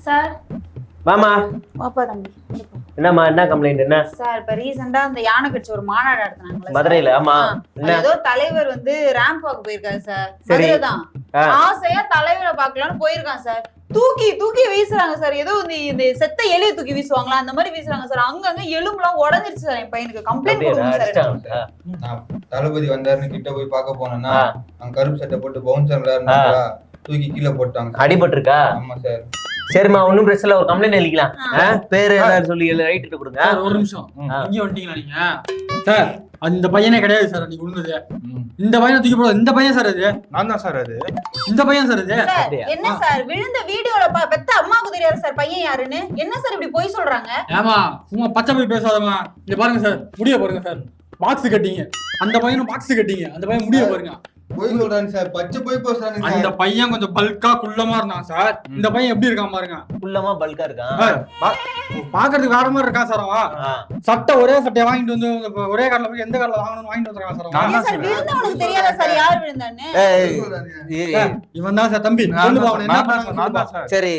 Sir வாமா. வாப்பா தம்பி. என்னம்மா, என்ன கம்ப்ளைண்ட்? என்ன சார் இப்ப ரீசெண்டா அந்த யானை கட்சி ஒரு மாநாடு நடத்துனாங்கல்ல மதுரையில? ஆமா. அது ஏதோ தலைவர் வந்து ரேம்ப் வாக் போயிருக்காரு சார். சரி. மதுரை தான். ஆசையா தலைவரை பார்க்கலாம்னு போயிருக்கான் சார். தூக்கி தூக்கி வீசுறாங்க சார். ஏதோ இந்த செத்த எலியை தூக்கி வீசுவாங்களா அந்த மாதிரி வீசுறாங்க சார். அங்கங்க எலும்புலாம் உடைஞ்சிருச்சு சார். என் பையனுக்கு கம்ப்ளைண்ட் கொடுங்க சார். நான் தளபதி வந்தாருன்னு கிட்ட போய் பார்க்க போனேன்னா அங்க கருப்பு சட்டை போட்டு பவுன்சர் விளையாடுனாங்களா, தூக்கி கீழே போட்டாங்க. அடிபட்டு இருக்கா? ஆமா சார். சரிம்மா, ஒன்னும் பிரச்சனை, ஒரு கம்ப்ளைண்ட் எழுதிக்கலாம். பேரு ஏதாவது சொல்லி ரைட் கொடுங்க. ஒரு நிமிஷம், இங்க வந்துட்டீங்களா நீங்க? சார் அந்த பையனே கிடையாது சார் அன்னைக்கு விழுந்தது. இந்த பையனை தூக்கி போட. இந்த பையன் சார் அது. நான் தான் சார் அது. இந்த பையன் சார் அது. என்ன சார் விழுந்த வீடியோல பெத்த அம்மாவுக்கு தெரியாது சார் பையன் யாருன்னு? என்ன சார் இப்படி போய் சொல்றாங்க? ஏமா சும்மா பச்சை போய் பேசாதமா. இங்க பாருங்க சார், முடிய பாருங்க சார். பாக்ஸ் கட்டிங்க, அந்த பையனும் பாக்ஸ் கட்டிங்க, அந்த பையன் முடிய பாருங்க. போய் சொல்றாங்க சார், பச்சை போய் பேசுறாங்க. அந்த பையன் கொஞ்சம் பல்கா குள்ளமா இருந்தான் சார். இந்த பையன் எப்படி இருக்கான் பாருங்க. குள்ளமா பல்கா இருக்கான். பாக்குறதுக்கு வேற மாதிரி இருக்கான் சார். அவன் சட்டை ஒரே சட்டையை வாங்கிட்டு வந்து ஒரே கடையில போய் எந்த கடையில வாங்கணும்னு வாங்கிட்டு வந்துருக்கான் சார். விழுந்தவனுக்கு தெரியாதா சார் யார் விழுந்தான்னு? இவன் தான் சார் தம்பி. என்ன பண்ணாங்க? சரி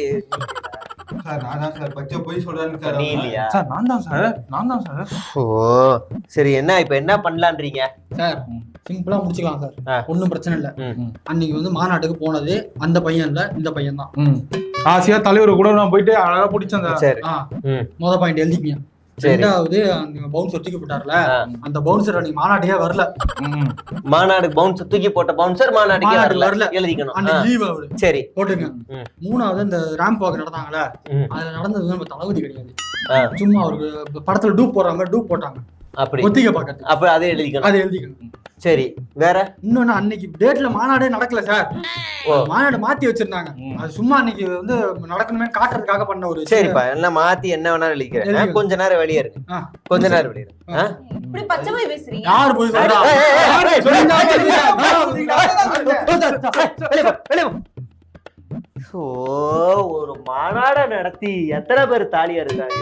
சார், நான் தான் சார் பச்சை போய் சொல்றாங்க சார். நீ இல்லையா சார்? நான் தான் சார். ஓ சரி, என்ன இப்ப என்ன பண்ணலான்றீங்க சார்? சிம்பிளா முடிச்சுக்கலாம் சார், ஒன்னும் பிரச்சனை இல்ல. அன்னைக்கு வந்து மாநாட்டுக்கு போனது அந்த பையன் இல்ல, இந்த பையன் தான். ஆசியா தலைவர் கூட நான் போயிட்டு அழகா பிடிச்சேன். சரி, முத பாயிண்ட் எழுதிக்கீங்க. ரெண்டாவது அந்த பவுன்சர் தூக்கி போட்டார்ல, அந்த பவுன்சர் அன்னைக்கு மாநாட்டுக்கே வரல. மாநாடுக்கு பவுன்சர் தூக்கி போட்ட பவுன்சர் மாநாட்டுக்கே வரல, எழுதிக்கணும். அன்னைக்கு லீவ் அவரு. சரி போட்டுங்க. மூணாவது இந்த ரேம்ப் வாக் நடந்தாங்கல்ல, அதுல நடந்தது நம்ம தளபதி கிடையாது. சும்மா அவருக்கு படத்துல டூப் போடுறாங்க, டூப் போட்டாங்க அப்படி ஒத்திகை பாக்கிறது. அப்ப அதை எழுதிக்கணும். அதை எழுதிக்கணும். சரி, வேற இன்னொன்னு, அன்னைக்கு டேட்ல மாநாடே நடக்கல சார். மாநாடு மாத்தி வச்சிருந்தாங்க. அது சும்மா அன்னைக்கு வந்து நடக்கணுமே காட்டுறதுக்காக பண்ண ஒரு. சரிப்பா, என்ன மாத்தி என்ன வேணாலும் எழுதிக்கிறேன். கொஞ்ச நேரம் வெளியே இருக்கு, கொஞ்ச நேரம் வெளியே இருக்கு. இப்படி பச்சை போய் பேசுறீங்க. யார் போய் சொல்றா? ஒரு மாநாட நடத்தி எத்தனை பேர் தாலியா இருக்காங்க?